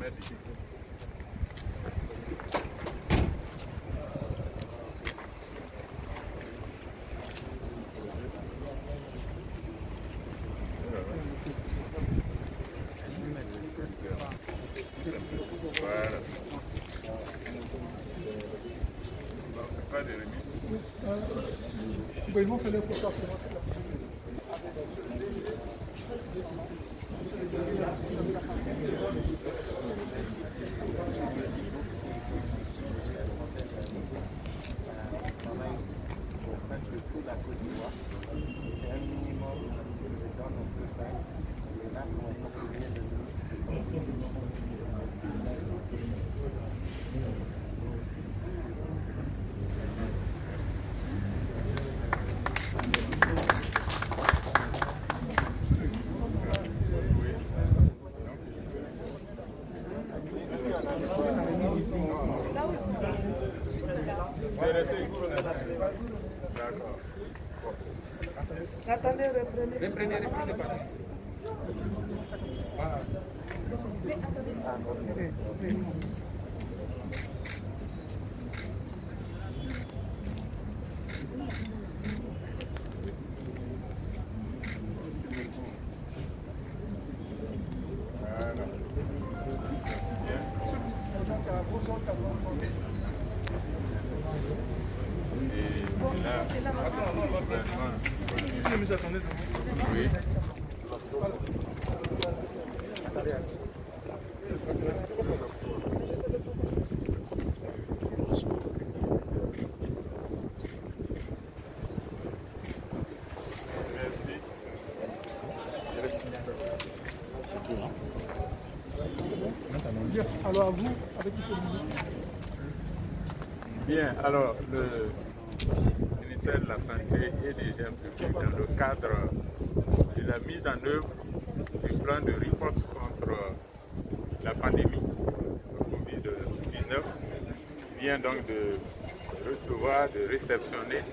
Merci. Voilà. Pas de remise. Ils vont faire les photos après. Presque toute la Côte d'Ivoire. C'est un minimum dans notre taille. Et là, on va continuer de D'accord. Attendez, reprenez. Reprenez pas. Oui. Alors à vous, avec le ministre. Bien, alors le ministère de la Santé et des Hygiènes publiques, dans le cadre de la mise en œuvre du plan de riposte contre la pandémie de Covid-19, vient donc de recevoir, de réceptionner,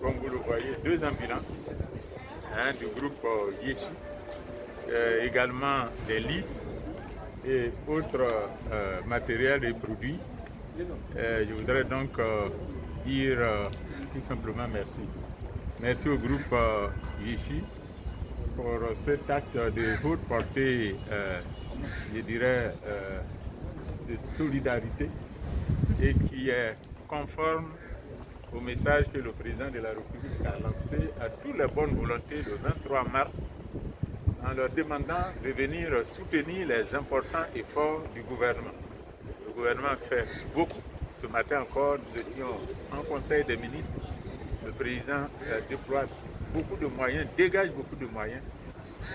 comme vous le voyez, 2 ambulances du groupe Yeshi, également des lits et autres matériels et produits. Je voudrais donc dire tout simplement merci. Merci au groupe Yeshi pour cet acte de haute portée, je dirais, de solidarité et qui est conforme au message que le président de la République a lancé à toutes les bonnes volontés le 23 mars en leur demandant de venir soutenir les importants efforts du gouvernement. Le gouvernement fait beaucoup. Ce matin encore, nous étions en conseil des ministres. Le président déploie beaucoup de moyens, dégage beaucoup de moyens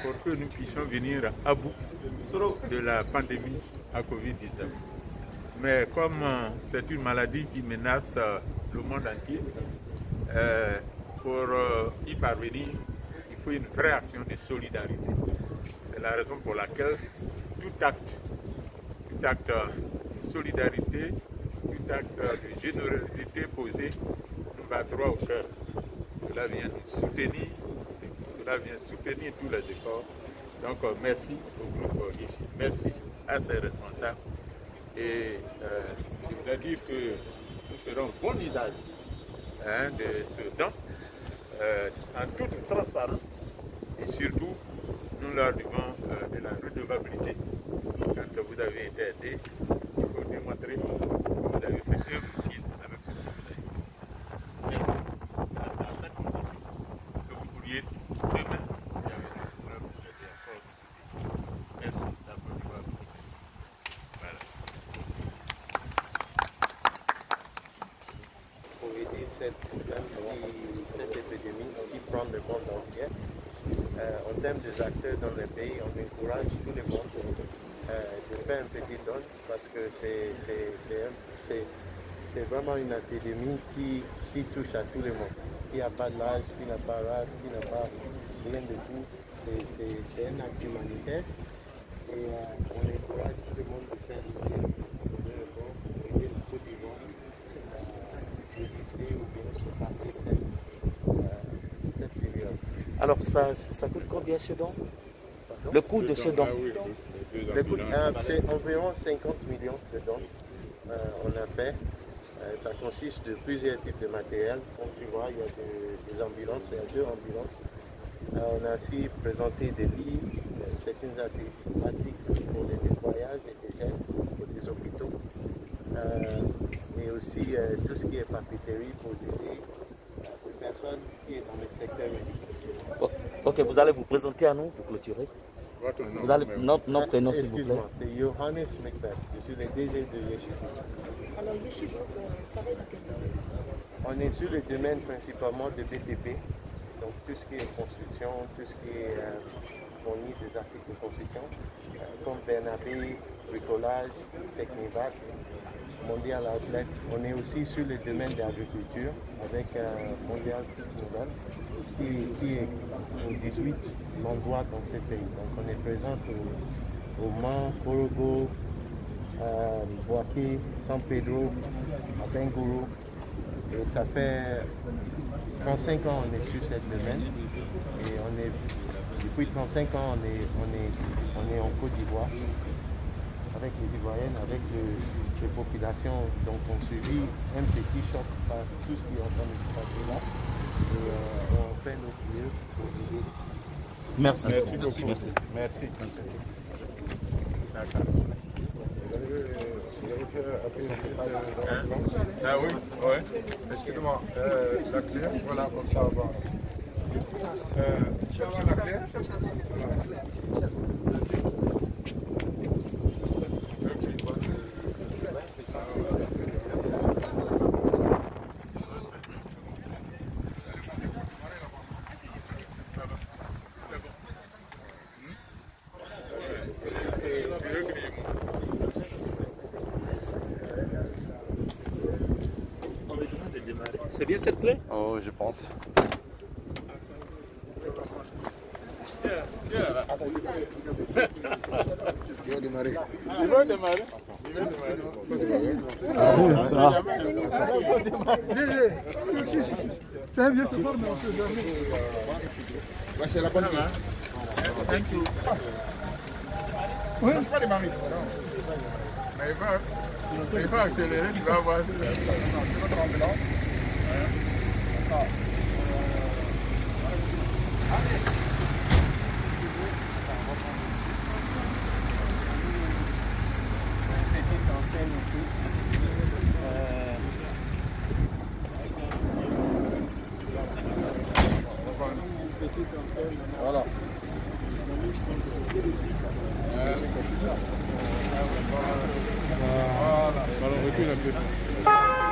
pour que nous puissions venir à bout de la pandémie à Covid-19. Mais comme c'est une maladie qui menace le monde entier, pour y parvenir, il faut une vraie action de solidarité. C'est la raison pour laquelle tout acte de solidarité, tout acte de générosité posé nous va droit au cœur. Cela vient soutenir tous les efforts. Donc merci au groupe ici, merci à ses responsables. Et je voudrais dire que nous ferons bon usage de ce don en toute transparence et surtout nous leur devons de la redevabilité. Quand vous avez été aidé, il faut démontrer que vous avez fait œuvre utile avec ce que vous avez. Merci. Dans cette condition que vous pourriez demain merci d'avoir voilà. pour aider cette épidémie qui prend le monde entier. En termes des acteurs dans le pays, on encourage tout le monde de faire un petit don parce que c'est vraiment une épidémie qui touche à tout le monde. Qui n'a pas d'âge, qui n'a pas race, qui n'a pas rien de tout. C'est un acte humanitaire et on encourage tout le monde de faire un effort pour aider la Côte d'Ivoire à résister ou bien se passer cette période. Alors ça coûte combien ce don? Le coût de ce don? Oui, Écoute, c'est environ 50 millions de dons on a fait. Ça consiste de plusieurs types de matériel. Comme tu vois, il y a des ambulances, il y a 2 ambulances. On a aussi présenté des lits, c'est une article pour les nettoyages et des gels pour les hôpitaux. Et aussi tout ce qui est papeterie pour aider les personnes qui sont dans le secteur médical. Ok, vous allez vous présenter à nous pour clôturer. Vous allez notre prénom s'il vous plaît. C'est Johannes Macbeth, je suis le DG de Yeshiva. Alors Yeshiva, travaille dans quel domaine? On est sur le domaine principalement de BTP, donc tout ce qui est construction, tout ce qui est fourni des articles de construction, comme Bernabé, bricolage, Technivac, Mondial Outlet. On est aussi sur le domaine de l'agriculture avec Mondial Site Nouvelle qui est aux 18 endroits dans ce pays. Donc on est présent au Mans, Korogo, Boaké, San Pedro, à Benguru. Et ça fait 35 ans qu'on est sur cette domaine et depuis 35 ans on est en Côte d'Ivoire avec les Ivoiriennes, avec les populations. Donc on subit un petit choc par tout ce qui est en train de se passer là et on fait notre mieux pour aider. Merci. Merci beaucoup. Merci. Merci. Ah oui, ouais. Excusez-moi, la clé, voilà, comme ça va. Cherchez la clé. C'est bien cette clé? Oh, je pense. Il va démarrer. Il va démarrer. C'est un vieux chauffeur, mais on ne sait jamais. Ouais, c'est la bonne main. Thank you. Oui. C'est pas démarrer. Mais il va accélérer, il va avoir votre ambulance. Petite antenne ici. Voilà. Voilà. Recule un peu.